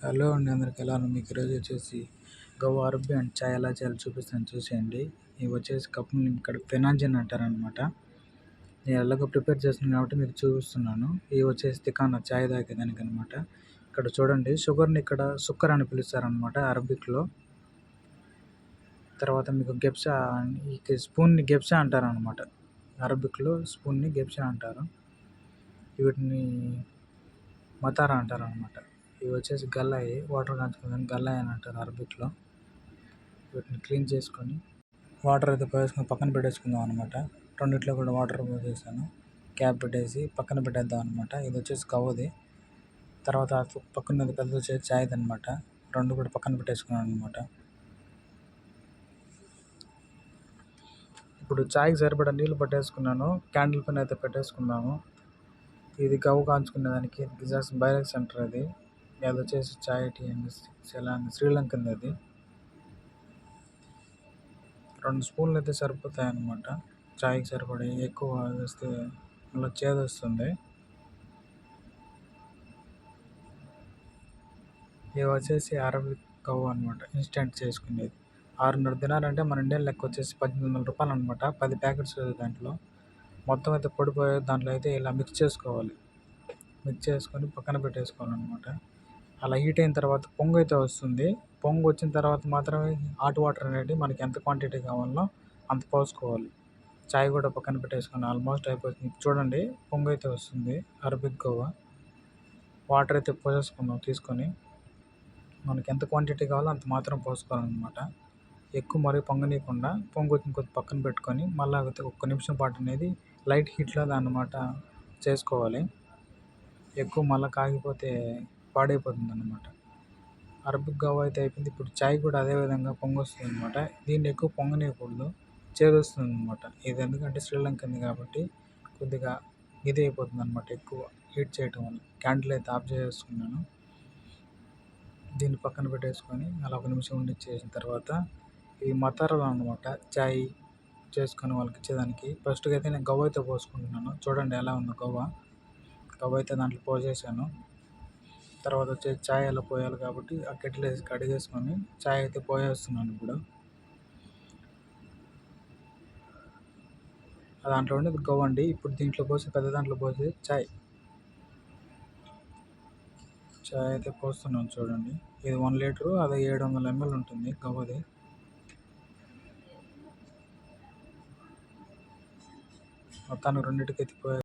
Hello అండి, అందరికి ఎలా ఉన్నారు? మీకు ఈరోజు వచ్చేసి గవ్వ అరబ్బీ అండ్ చాయ్ ఎలా చేయాలో చూపిస్తాను, చూసేయండి. ఇవి వచ్చేసి కప్పుని ఇక్కడ ఫెనాంజిన్ అంటారనమాట. నేను ఎలాగో ప్రిపేర్ చేస్తున్నాను కాబట్టి మీకు చూపిస్తున్నాను. ఇవి వచ్చేసి తికానా చాయ్ తాగేదానికి అనమాట. ఇక్కడ చూడండి, షుగర్ని ఇక్కడ సుక్కర్ అని పిలుస్తారనమాట అరబిక్లో. తర్వాత మీకు గెప్సా, ఈ స్పూన్ని గెప్సా అంటారనమాట. అరబిక్లో స్పూన్ని గెప్సా అంటారు. వీటిని మతారా అంటారు అనమాట. ఇవి వచ్చేసి గల్లాయి, వాటర్ కాంచుకుందని గల్లాయి అని అంటారు అరబిక్లో. వీటిని క్లీన్ చేసుకొని వాటర్ అయితే పోసుకొని పక్కన పెట్టేసుకుందాం అనమాట. రెండిట్లో కూడా వాటర్ పోసేసాను, క్యాప్ పెట్టేసి పక్కన పెట్టేద్దాం అనమాట. ఇది వచ్చేసి కవ్వది. తర్వాత పక్కనది పెద్దది వచ్చేసి చాయ్ది అనమాట. రెండు కూడా పక్కన పెట్టేసుకున్నాను అనమాట. ఇప్పుడు చాయ్కి సరిపడా నీళ్ళు పట్టేసుకున్నాను. క్యాండిల్ పైన అయితే పెట్టేసుకుందాము. ఇది గవ్వ కాంచుకునేదానికి జస్ట్ బైరెక్ సెంటర్ అది. అది వచ్చేసి చాయ్ టీ అండి, శ్రీలంకన్ అది. 2 స్పూన్లు అయితే సరిపోతాయి అన్నమాట. చాయ్కి సరిపడే, ఎక్కువ వేస్తే మళ్ళీ చేదు వస్తుంది. ఇవి వచ్చేసి అరబిక్ గవ్వ అనమాట, ఇన్స్టెంట్ చేసుకునేది. 6.5 దినాలంటే మన ఇండియన్ లెక్క వచ్చేసి 1800 రూపాయలు అనమాట. 10 ప్యాకెట్స్ దాంట్లో. మొత్తం అయితే పొడిపోయే దాంట్లో అయితే ఇలా మిక్స్ చేసుకోవాలి. మిక్స్ చేసుకొని పక్కన పెట్టేసుకోవాలన్నమాట. అలా హీట్ అయిన తర్వాత పొంగు అయితే వస్తుంది. పొంగు వచ్చిన తర్వాత మాత్రమే హాట్ వాటర్ అనేది మనకి ఎంత క్వాంటిటీ కావాలో అంత పోసుకోవాలి. చాయ్ కూడా పక్కన పెట్టేసుకొని ఆల్మోస్ట్ అయిపోతుంది. చూడండి, పొంగు అయితే వస్తుంది అరబిక్ గవ్వ. వాటర్ అయితే పోసేసుకుందాం తీసుకొని. మనకి ఎంత క్వాంటిటీ కావాలో అంత మాత్రం పోసుకోవాలన్నమాట. ఎక్కువ మరీ పొంగనీయకుండా పొంగు వచ్చిన కొద్ది పక్కన పెట్టుకొని మళ్ళీ ఒక్క నిమిషం పాటు అనేది లైట్ హీట్లో దాన్నమాట చేసుకోవాలి. ఎక్కువ మళ్ళీ కాగిపోతే పాడైపోతుంది అన్నమాట. అరబిక్ గవ్వ అయితే అయిపోయింది. ఇప్పుడు చాయ్ కూడా అదే విధంగా పొంగు వస్తుంది అనమాట. దీన్ని ఎక్కువ పొంగనీయకూడదు, చేదు వస్తుంది అనమాట. ఇది ఎందుకంటే శ్రీలంకది కాబట్టి కొద్దిగా ఇది అయిపోతుంది అనమాట, ఎక్కువ హీట్ చేయటం వల్ల. క్యాండిల్ అయితే ఆఫ్ చేసేసుకున్నాను. దీన్ని పక్కన పెట్టేసుకొని అలా 1 నిమిషం ఉండిచ్చేసిన తర్వాత ఈ మతారాలు అనమాట, చాయ్ చేసుకొని వాళ్ళకి ఇచ్చేదానికి. ఫస్ట్గా అయితే నేను గవ్వ అయితే పోసుకుంటున్నాను. చూడండి ఎలా ఉందో గవ్వ. గవ్వ అయితే దాంట్లో పోసేసాను. తర్వాత వచ్చేసి చాయ్ ఎలా పోయాలి కాబట్టి ఆ కెటిల్ వేసి కడిగేసుకొని చాయ్ అయితే పోసేస్తున్నాను ఇప్పుడు. దాంట్లో ఉండేది గవ్వ అండి. ఇప్పుడు దీంట్లో పోసి పెద్ద దాంట్లో పోసి చాయ్ అయితే పోస్తున్నాను చూడండి. ఇది 1 లీటరు, అది 700 ml ఉంటుంది గవ్వది. మొత్తానికి రెండింటికి ఎత్తిపోయి